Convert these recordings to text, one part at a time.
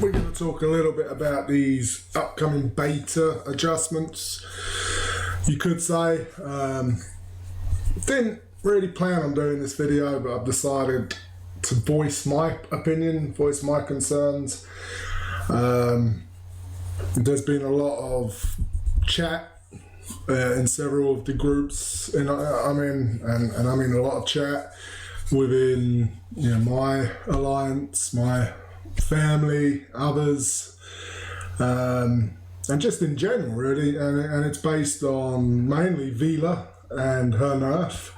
we're going to talk a little bit about these upcoming beta adjustments, you could say. Didn't really plan on doing this video, but I've decided to voice my opinion, voice my concerns. There's been a lot of chat in several of the groups, and I'm in a lot of chat within my alliance, my family, others, and just in general, really. And it's based on mainly Vela and her nerf,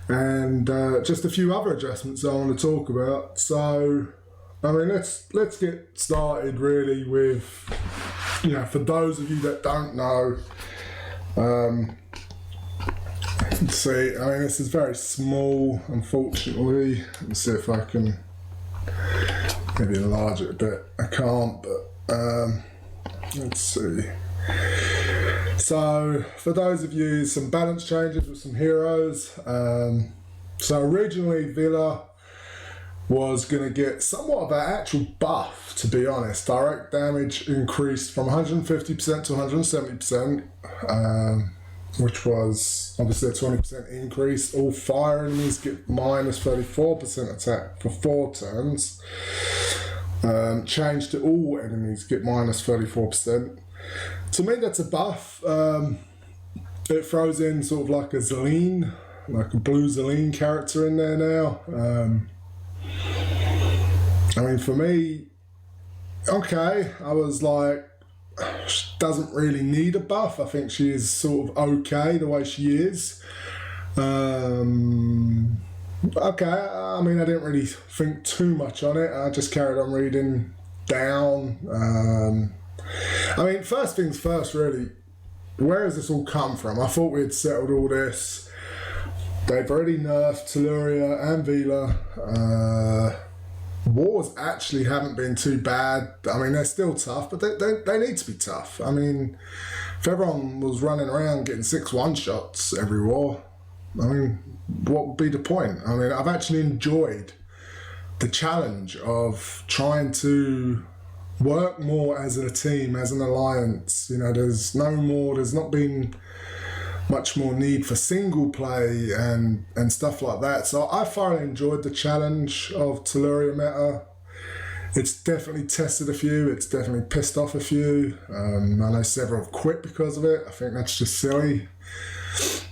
and just a few other adjustments I want to talk about. So, I mean, let's get started really with, for those of you that don't know, let's see, I mean, this is very small, unfortunately. Let me see if I can maybe enlarge it a bit. I can't, but let's see. So, for those of you, some balance changes with some heroes. So originally, Vela was going to get somewhat of an actual buff, to be honest. Direct damage increased from 150% to 170%, which was obviously a 20% increase. All fire enemies get minus 34% attack for 4 turns. Change to all enemies get minus 34%. To me, that's a buff. It throws in sort of like a Zelene, like a blue Zelene character in there now. I mean, for me, okay, I was like, she doesn't really need a buff. I think she is sort of okay the way she is. Okay, I mean, I didn't really think too much on it. I just carried on reading down. I mean, first things first, really, where has this all come from? I thought we had settled all this. They've already nerfed Taloria and Vela. Wars actually haven't been too bad. I mean, they're still tough, but they need to be tough. I mean, if everyone was running around getting 6 one-shots every war, I mean, what would be the point? I mean, I've actually enjoyed the challenge of trying to work more as a team, as an alliance. There's not been much more need for single play and stuff like that. So I thoroughly enjoyed the challenge of Taloria meta. It's definitely tested a few, it's definitely pissed off a few. I know several have quit because of it. I think that's just silly.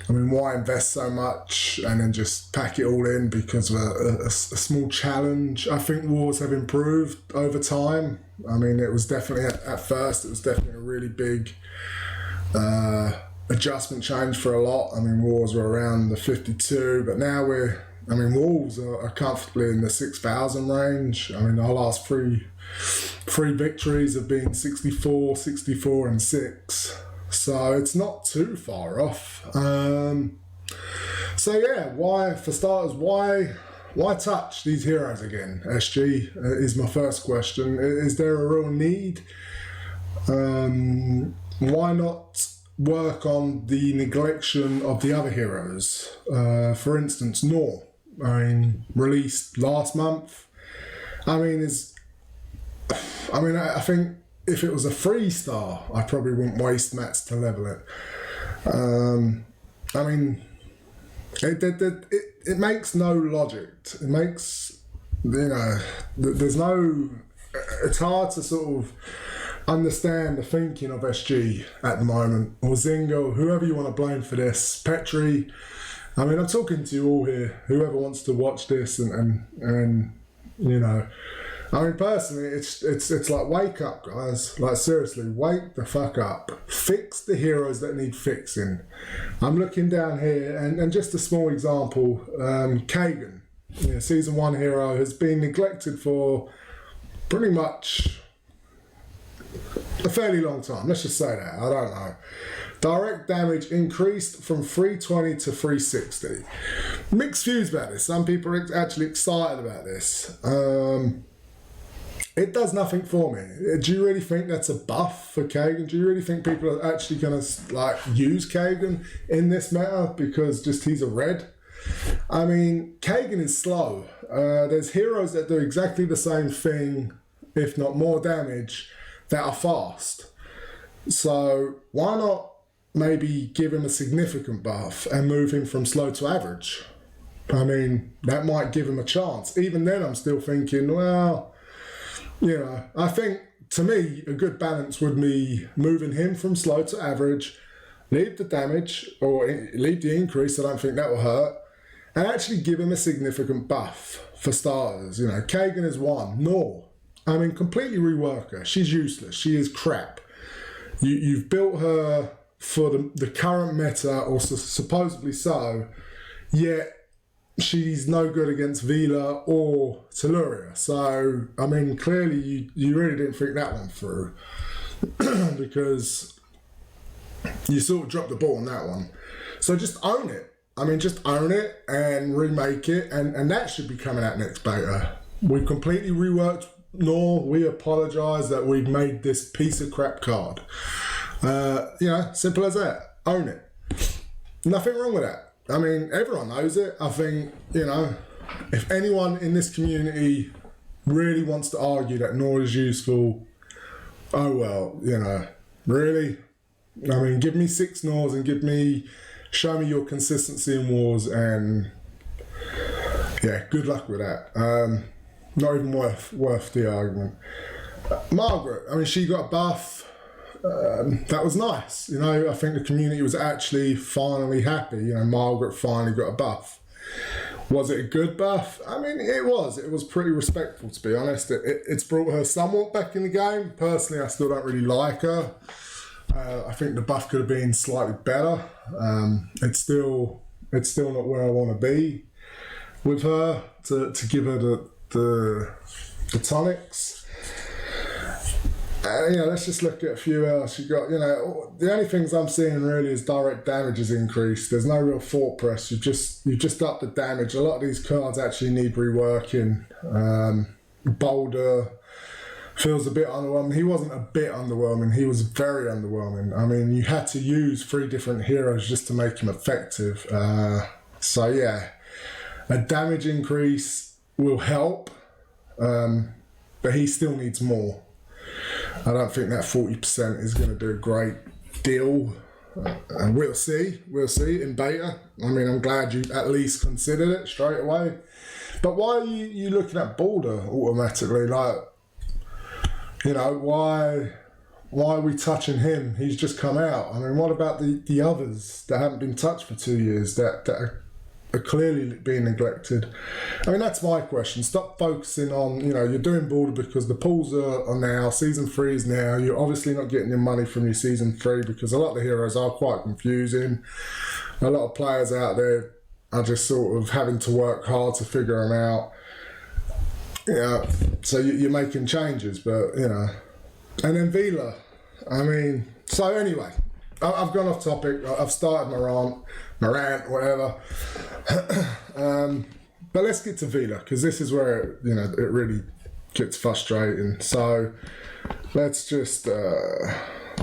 I mean, why invest so much and then just pack it all in because of a small challenge? I think wars have improved over time. I mean, it was definitely, at first, it was definitely a really big adjustment change for a lot. I mean, wars were around the 52, but now wolves are comfortably in the 6,000 range. I mean, our last three victories have been 64, 64, and 6. So it's not too far off. So yeah, for starters, why touch these heroes again? SG is my first question. Is there a real need? Why not work on the neglection of the other heroes? For instance, Nor. I mean, released last month. I think if it was a 3-star, I probably wouldn't waste mats to level it. I mean, it makes no logic. It makes, there's no, it's hard to sort of understand the thinking of SG at the moment, or Zingo, whoever you want to blame for this, Petri. I mean, I'm talking to you all here, whoever wants to watch this and I mean, personally, it's like, wake up, guys. Like, seriously, wake the fuck up. Fix the heroes that need fixing. I'm looking down here, and just a small example, Kagan, Season 1 hero, has been neglected for pretty much a fairly long time. Let's just say that. I don't know. Direct damage increased from 320 to 360. Mixed views about this. Some people are actually excited about this. It does nothing for me. Do you really think that's a buff for Kagan? Do you really think people are actually going to use Kagan in this meta because just he's a red? I mean, Kagan is slow. There's heroes that do exactly the same thing if not more damage, that are fast. So why not maybe give him a significant buff and move him from slow to average? I mean, that might give him a chance. Even then, I'm still thinking, well, you know, I think, to me, a good balance would be moving him from slow to average, leave the damage, or leave the increase, I don't think that will hurt, and actually give him a significant buff for starters. You know, Kagan is one. Nor, I mean, completely rework her. She's useless. She is crap. You've built her for the current meta, or supposedly so, yet she's no good against Vela or Taloria. So, I mean, clearly you really didn't think that one through because you sort of dropped the ball on that one. So just own it. I mean, just own it and remake it, and that should be coming out next beta. We've completely reworked Nor. We apologise that we've made this piece of crap card. You know, simple as that. Own it. Nothing wrong with that. I mean, everyone knows it. I think, you know, if anyone in this community really wants to argue that Nor is useful, oh well, you know, really? I mean, give me 6 Nors and show me your consistency in wars, and yeah, good luck with that. Not even worth the argument. Margaret, I mean, she got a buff. That was nice. You know, I think the community was actually finally happy. You know, Margaret finally got a buff. Was it a good buff? I mean, it was. It was pretty respectful, to be honest. It's brought her somewhat back in the game. Personally, I still don't really like her. I think the buff could have been slightly better. It's still not where I want to be with her to give her the tonics. You know, let's just look at a few else. You got, you know, the only things I'm seeing really is direct damage has increased. There's no real fort press. You've just upped the damage. A lot of these cards actually need reworking. Boulder feels a bit underwhelming. He wasn't a bit underwhelming. He was very underwhelming. I mean, you had to use 3 different heroes just to make him effective. So yeah, a damage increase will help, but he still needs more. I don't think that 40% is going to do a great deal. And we'll see in beta. I mean, I'm glad you at least considered it straight away. But why are you looking at Boulder automatically? Like, you know, why are we touching him? He's just come out. I mean, what about the others that haven't been touched for 2 years that are clearly being neglected? I mean, that's my question. Stop focusing on, you know, you're doing Boulder because the pools are now, season 3 is now. You're obviously not getting your money from your season 3 because a lot of the heroes are quite confusing. A lot of players out there are just sort of having to work hard to figure them out. Yeah, so you're making changes, but, you know. And then Vela, I mean, so anyway, I've gone off topic. I've started my rant, whatever. But let's get to Vela, because this is where, you know, it really gets frustrating. So let's just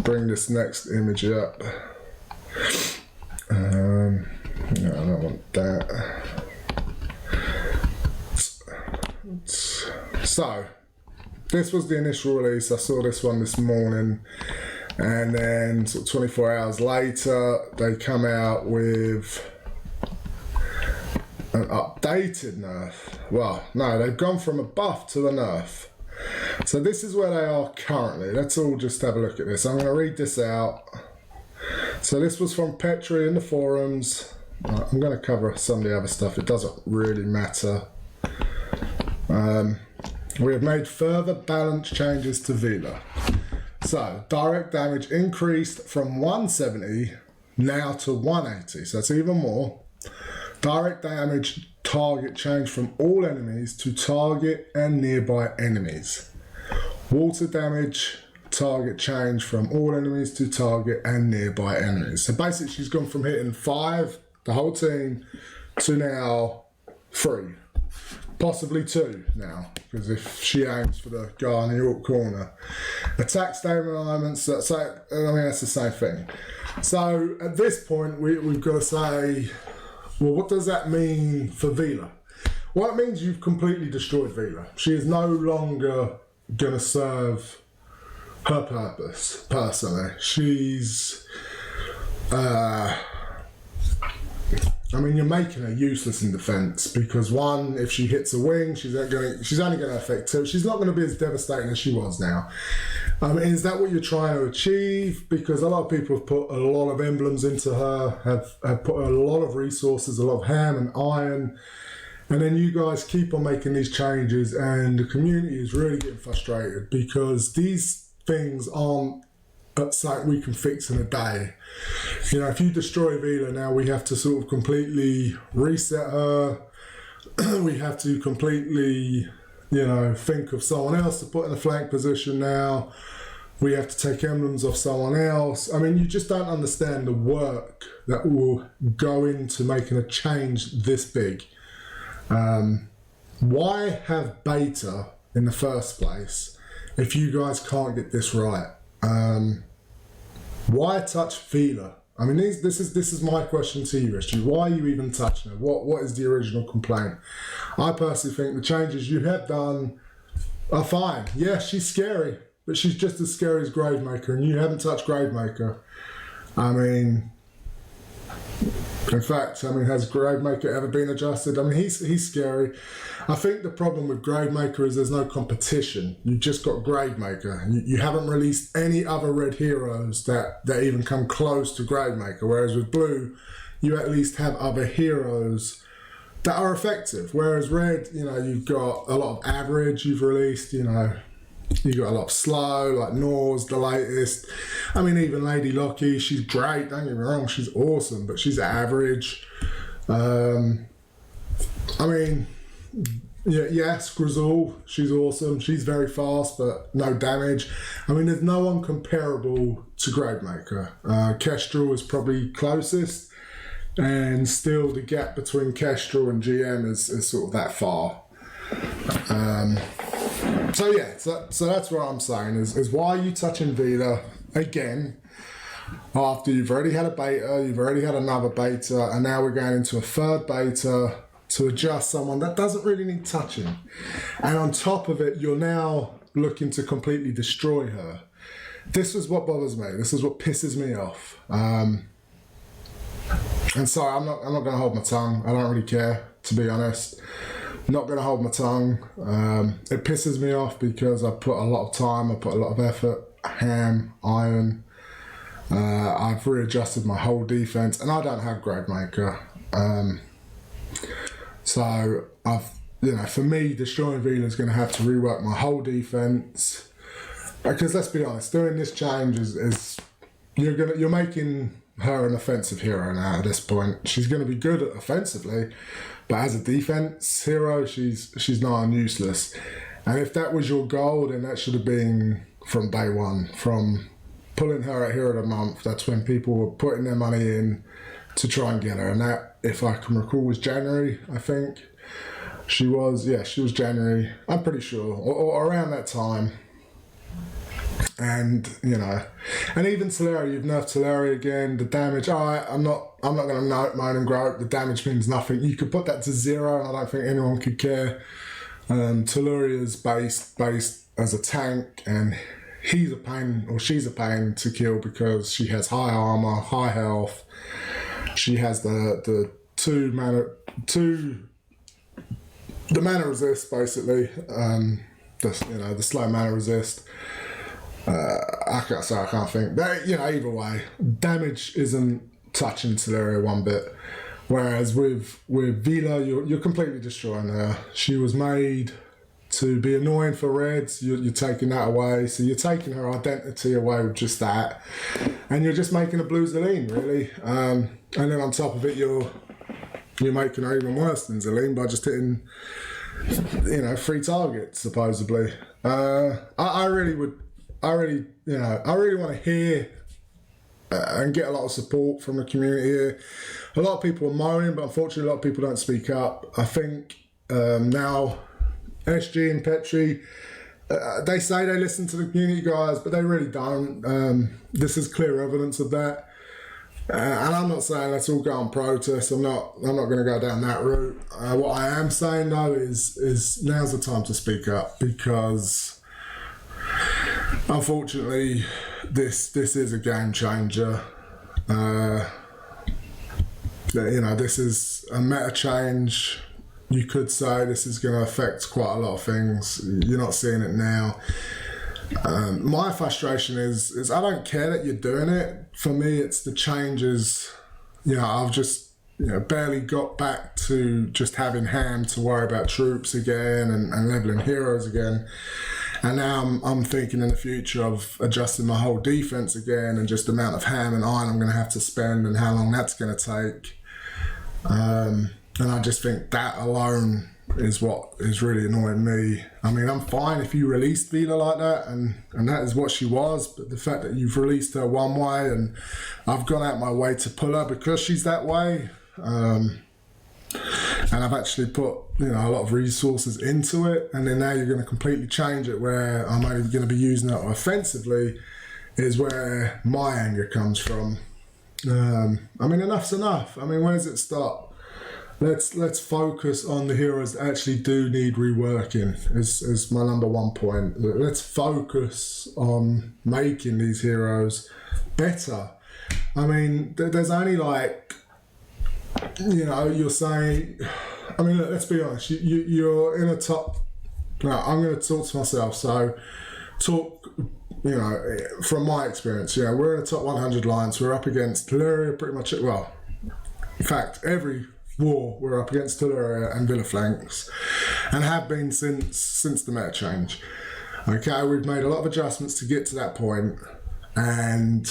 bring this next image up. No, I don't want that. So this was the initial release. I saw this one this morning, and then sort of 24 hours later they come out with an updated nerf. Well, no, they've gone from a buff to a nerf. So this is where they are currently. Let's all just have a look at this. I'm going to read this out. So this was from Petri in the forums. I'm going to cover some of the other stuff. It doesn't really matter. We have made further balance changes to Vela. So direct damage increased from 170 now to 180. So that's even more. Direct damage target changed from all enemies to target and nearby enemies. Water damage target changed from all enemies to target and nearby enemies. So basically she's gone from hitting 5, the whole team, to now 3. Possibly 2 now, because if she aims for the guy in the York corner. Attack statement alignments, that's the same thing. So at this point, we've got to say, well, what does that mean for Vela? Well, it means you've completely destroyed Vela. She is no longer going to serve her purpose, personally. She's... I mean, you're making her useless in defence because, one, if she hits a wing, she's only going to affect two. She's not going to be as devastating as she was now. Is that what you're trying to achieve? Because a lot of people have put a lot of emblems into her, have put a lot of resources, a lot of ham and iron, and then you guys keep on making these changes, and the community is really getting frustrated because these things aren't something we can fix in a day. You know, if you destroy Vela now, we have to sort of completely reset her. We have to completely, you know, think of someone else to put in a flank position now. We have to take emblems off someone else. I mean, you just don't understand the work that will go into making a change this big. Why have beta in the first place if you guys can't get this right? Why touch Vela? I mean, this is my question to you, Richie. Why are you even touching her? What is the original complaint? I personally think the changes you have done are fine. Yeah, she's scary, but she's just as scary as Gravemaker, and you haven't touched Gravemaker. I mean, in fact, has Gravemaker ever been adjusted? I mean, he's scary. I think the problem with Gravemaker is there's no competition. You've just got Gravemaker. You haven't released any other red heroes that even come close to Gravemaker, whereas with blue, you at least have other heroes that are effective. Whereas red, you know, you've got a lot of average you've released, you know. You got a lot of slow, like Nor's the latest. I mean, even Lady Lockie, she's great, don't get me wrong, she's awesome, but she's average. I mean, yes, Grizzle, she's awesome, she's very fast, but no damage. I mean, there's no one comparable to Gravemaker. Kestrel is probably closest, and still the gap between Kestrel and GM is sort of that far. So that's what I'm saying is why are you touching Vela again after you've already had a beta, you've already had another beta, and now we're going into a third beta to adjust someone that doesn't really need touching. And on top of it, you're now looking to completely destroy her. This is what bothers me. This is what pisses me off. And sorry, I'm not going to hold my tongue. I don't really care, to be honest. Not going to hold my tongue. It pisses me off because I put a lot of time, I put a lot of effort, ham, iron. I've readjusted my whole defense, and I don't have Gravemaker. So for me, destroying Vela is going to have to rework my whole defense. Because let's be honest, doing this change is you're making her an offensive hero now at this point. She's going to be good offensively, but as a defense hero, she's nigh on useless. And if that was your goal, then that should have been from day one, from pulling her at Hero of the Month. That's when people were putting their money in to try and get her. And that, if I can recall, was January, I think. She was January, I'm pretty sure, or around that time. And and even Taloria, you've nerfed Taloria again. The damage, I'm not going to moan and grope. The damage means nothing. You could put that to 0, and I don't think anyone could care. Taloria's based as a tank, and he's a pain, or she's a pain to kill because she has high armor, high health. She has the mana resist, basically. The slow mana resist. I can't think. Either way, damage isn't touching Taloria one bit. Whereas with Vela, you're completely destroying her. She was made to be annoying for Reds. You're taking that away. So you're taking her identity away with just that. And you're just making a blue Zelene, really. And then on top of it, you're making her even worse than Zelene by just hitting 3 targets, supposedly. I really want to hear and get a lot of support from the community here. A lot of people are moaning, but unfortunately a lot of people don't speak up. I think now SG and Petri, they say they listen to the community guys, but they really don't. This is clear evidence of that. And I'm not saying let's all go on protest. I'm not going to go down that route. What I am saying though is now's the time to speak up, because Unfortunately, this is a game changer. This is a meta change. You could say this is going to affect quite a lot of things. You're not seeing it now. My frustration is I don't care that you're doing it. For me, it's the changes. I've just barely got back to just having ham to worry about troops again and leveling heroes again. And now I'm thinking in the future of adjusting my whole defense again, and just the amount of ham and iron I'm going to have to spend and how long that's going to take. And I just think that alone is what is really annoying me. I mean, I'm fine if you released Vela like that, and that is what she was, but the fact that you've released her one way and I've gone out my way to pull her because she's that way, and I've actually put a lot of resources into it, and then now you're going to completely change it where I'm only going to be using it offensively, is where my anger comes from. I mean, enough's enough. I mean, where does it stop? Let's focus on the heroes that actually do need reworking, is my number one point. Let's focus on making these heroes better. I mean, there's only you're saying, I mean, look, let's be honest, you're in a top, I'm going to talk to myself, so talk, from my experience, we're in a top 100 alliance, we're up against Taloria pretty much, well, in fact, every war we're up against Taloria and Vela flanks, and have been since the meta change. Okay, we've made a lot of adjustments to get to that point, and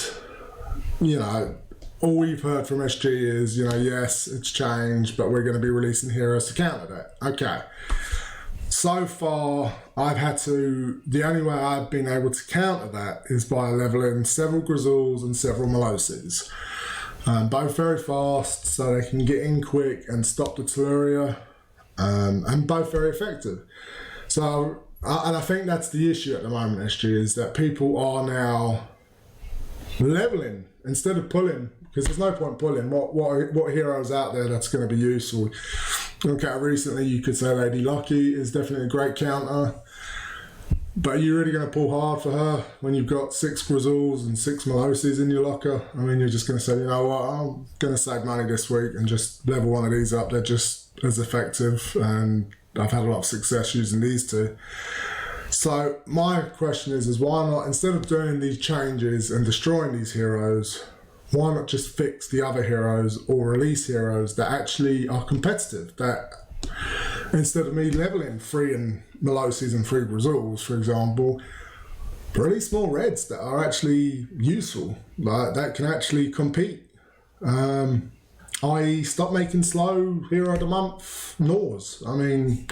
all we've heard from SG is, yes, it's changed, but we're going to be releasing heroes to counter that. Okay. So far, the only way I've been able to counter that is by leveling several Grizzles and several Maloses. Both very fast, so they can get in quick and stop the Taloria, and both very effective. So, and I think that's the issue at the moment, SG, is that people are now leveling instead of pulling, because there's no point pulling. What heroes out there that's going to be useful? Okay, recently you could say Lady Lucky is definitely a great counter, but are you really going to pull hard for her when you've got 6 Grizzles and 6 Maloses in your locker? I mean, you're just going to say, you know what, I'm going to save money this week and just level one of these up. They're just as effective, and I've had a lot of success using these two. So my question is why not, instead of doing these changes and destroying these heroes, why not just fix the other heroes or release heroes that actually are competitive? That instead of me leveling 3 Maloses and 3 Grizzles, for example, release more Reds that are actually useful, that can actually compete. I.e., stop making slow hero of the month Nors. I mean,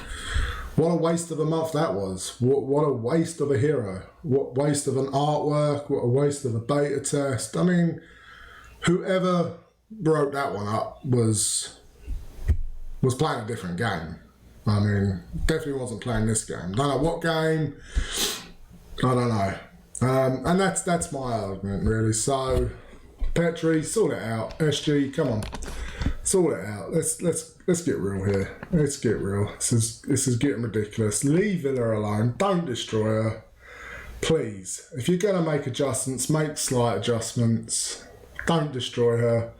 what a waste of a month that was. What a waste of a hero. What waste of an artwork. What a waste of a beta test. I mean, whoever wrote that one up was playing a different game. I mean, definitely wasn't playing this game. Don't know what game. I don't know. And that's my argument, really. So, Petri, sort it out. SG, come on, sort it out. Let's get real here. Let's get real. This is getting ridiculous. Leave Vela alone. Don't destroy her, please. If you're gonna make adjustments, make slight adjustments. Don't destroy her.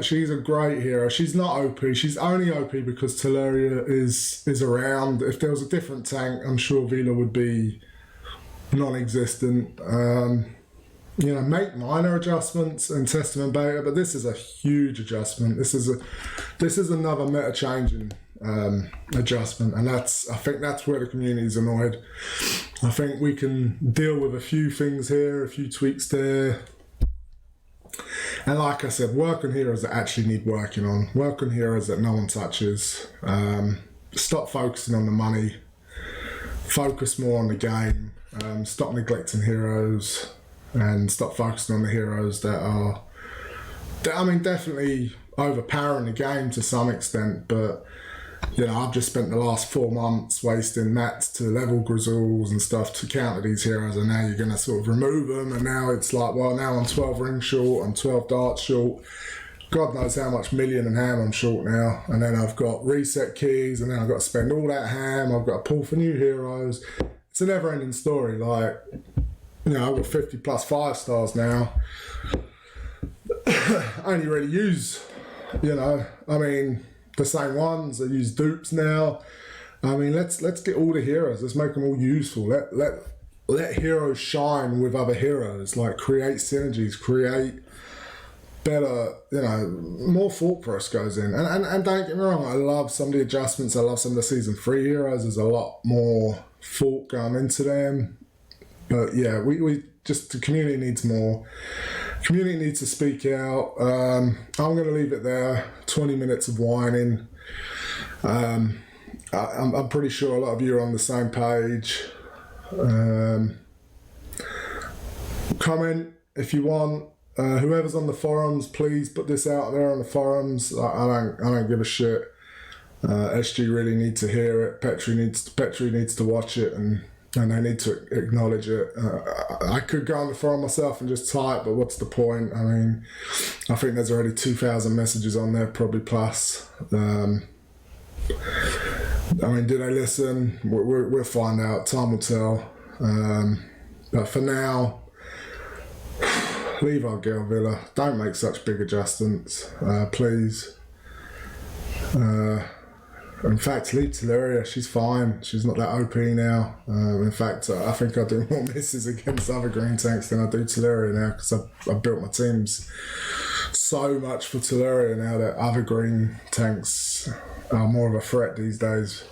She's a great hero. She's not OP. She's only OP because Taloria is around. If there was a different tank, I'm sure Vela would be non-existent. Make minor adjustments and test them in beta, but this is a huge adjustment. This is another meta changing adjustment, and I think that's where the community is annoyed. I think we can deal with a few things here, a few tweaks there. And like I said, work on heroes that actually need working on. Work on heroes that no one touches. Stop focusing on the money. Focus more on the game. Stop neglecting heroes. And stop focusing on the heroes that are, definitely overpowering the game to some extent. But, I've just spent the last 4 months wasting mats to level Grizzles and stuff to counter these heroes, and now you're going to sort of remove them, and now it's like, well, now I'm 12 rings short, I'm 12 darts short. God knows how much million and ham I'm short now. And then I've got reset keys, and then I've got to spend all that ham. I've got to pull for new heroes. it's a never-ending story. Like, you know, I've got 50 plus 5-stars now. I only really use, you know, I mean, the same ones. I use dupes now. I mean, let's get all the heroes. Let's make them all useful. Let heroes shine with other heroes. Like, create synergies, create better, you know, more thought process goes in. And don't get me wrong, I love some of the adjustments. I love some of the season 3 heroes. There's a lot more thought going into them. But yeah, we just, the community needs more. Community needs to speak out. I'm going to leave it there. 20 minutes of whining. I'm pretty sure a lot of you are on the same page. Comment if you want. Whoever's on the forums, please put this out there on the forums. I don't give a shit. SG really needs to hear it. Petri needs to watch it, and they need to acknowledge it. I could go on the forum myself and just type, but what's the point? I mean, I think there's already 2,000 messages on there, probably plus. I mean, do they listen? We'll find out. Time will tell. But for now, leave our girl Vela. Don't make such big adjustments, please. In fact, leave Taloria. She's fine. She's not that OP now. In fact, I think I do more misses against other green tanks than I do Taloria now, because I've built my teams so much for Taloria now that other green tanks are more of a threat these days.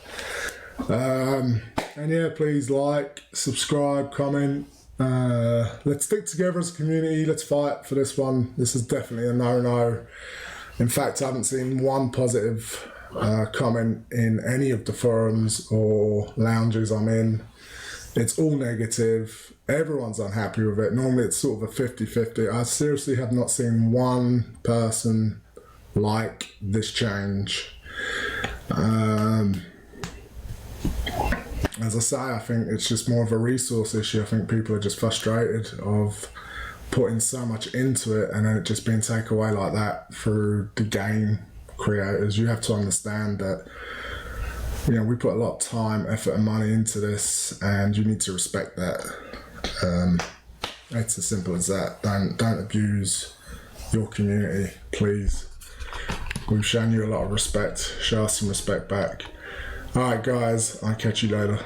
And yeah, please like, subscribe, comment. Let's stick together as a community. Let's fight for this one. This is definitely a no-no. In fact, I haven't seen one positive comment in any of the forums or lounges I'm in. It's all negative. Everyone's unhappy with it. Normally it's sort of a 50-50. I seriously have not seen one person like this change. As I say, I think it's just more of a resource issue. I think people are just frustrated of putting so much into it and then it just being taken away like that through the game creators. You have to understand that, you know, we put a lot of time, effort and money into this, and you need to respect that. It's as simple as that. Don't abuse your community, please. We've shown you a lot of respect. Show us some respect back. Alright guys, I'll catch you later.